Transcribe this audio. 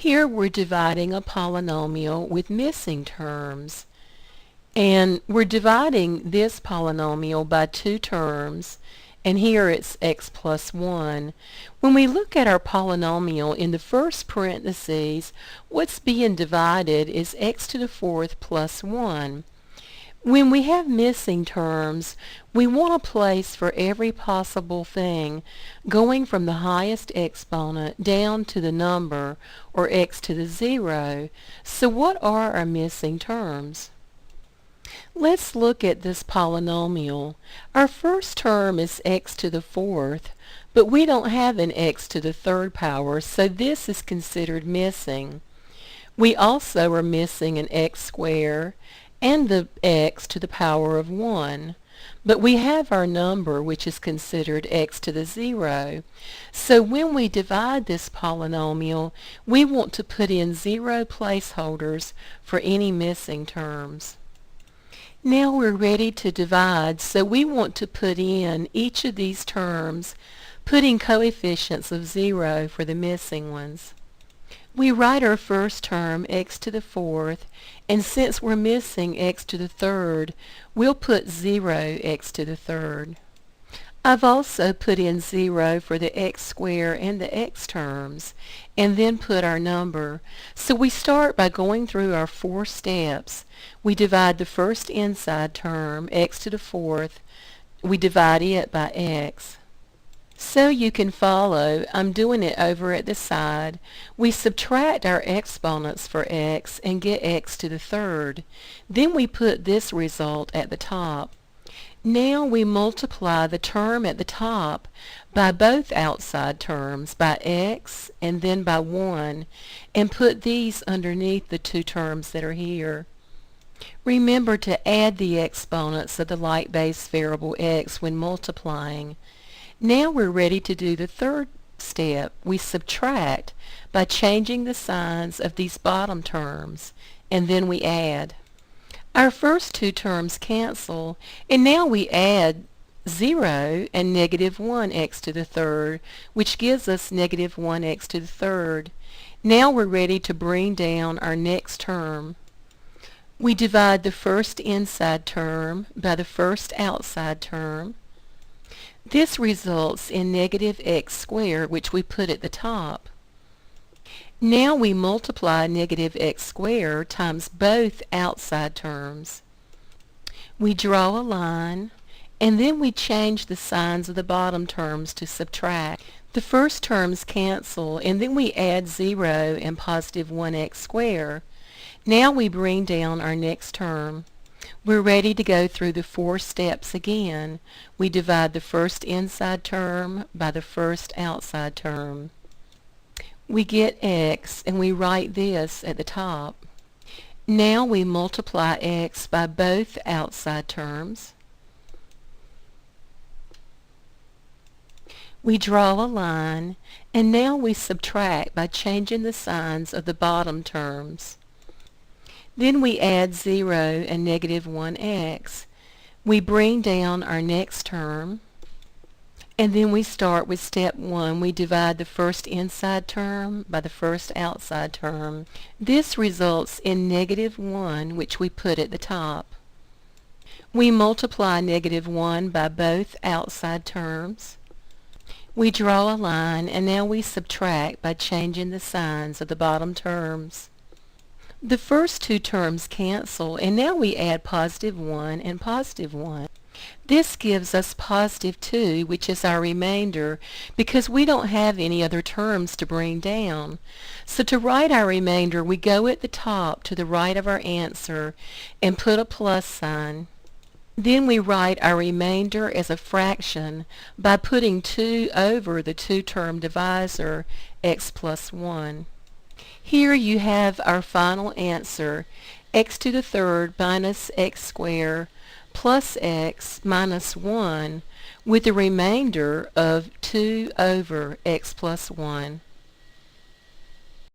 Here we're dividing a polynomial with missing terms. And we're dividing this polynomial by two terms, and here it's x plus 1. When we look at our polynomial in the first parentheses, what's being divided is x to the fourth plus 1. When we have missing terms, we want a place for every possible thing, going from the highest exponent down to the number, or x to the 0. So what are our missing terms? Let's look at this polynomial. Our first term is x to the fourth, but we don't have an x to the third power, so this is considered missing. We also are missing an x squared and the x to the power of 1. But we have our number, which is considered x to the 0. So when we divide this polynomial, we want to put in 0 placeholders for any missing terms. Now we're ready to divide, so we want to put in each of these terms, putting coefficients of 0 for the missing ones. We write our first term, x to the fourth, and since we're missing x to the third, we'll put 0 x to the third. I've also put in 0 for the x squared and the x terms, and then put our number. So we start by going through our 4 steps. We divide the first inside term, x to the fourth. We divide it by x. So you can follow, I'm doing it over at the side. We subtract our exponents for x and get x to the third. Then we put this result at the top. Now we multiply the term at the top by both outside terms, by x and then by 1, and put these underneath the two terms that are here. Remember to add the exponents of the like base variable x when multiplying. Now we're ready to do the third step. We subtract by changing the signs of these bottom terms, and then we add. Our first two terms cancel, and now we add 0 and negative 1x to the third, which gives us negative 1x to the third. Now we're ready to bring down our next term. We divide the first inside term by the first outside term. This results in negative x squared, which we put at the top. Now we multiply negative x squared times both outside terms. We draw a line, and then we change the signs of the bottom terms to subtract. The first terms cancel, and then we add 0 and positive 1x squared. Now we bring down our next term. We're ready to go through the 4 steps again. We divide the first inside term by the first outside term. We get x, and we write this at the top. Now we multiply x by both outside terms. We draw a line, and now we subtract by changing the signs of the bottom terms. Then we add 0 and negative 1x. We bring down our next term, and then we start with step 1. We divide the first inside term by the first outside term. This results in negative 1, which we put at the top. We multiply negative 1 by both outside terms. We draw a line, and now we subtract by changing the signs of the bottom terms. The first two terms cancel, and now we add positive 1 and positive 1. This gives us positive 2, which is our remainder, because we don't have any other terms to bring down. So to write our remainder, we go at the top to the right of our answer and put a plus sign. Then we write our remainder as a fraction by putting 2 over the two-term divisor, x plus 1. Here you have our final answer, x to the third minus x squared plus x minus 1, with a remainder of 2 over x plus 1.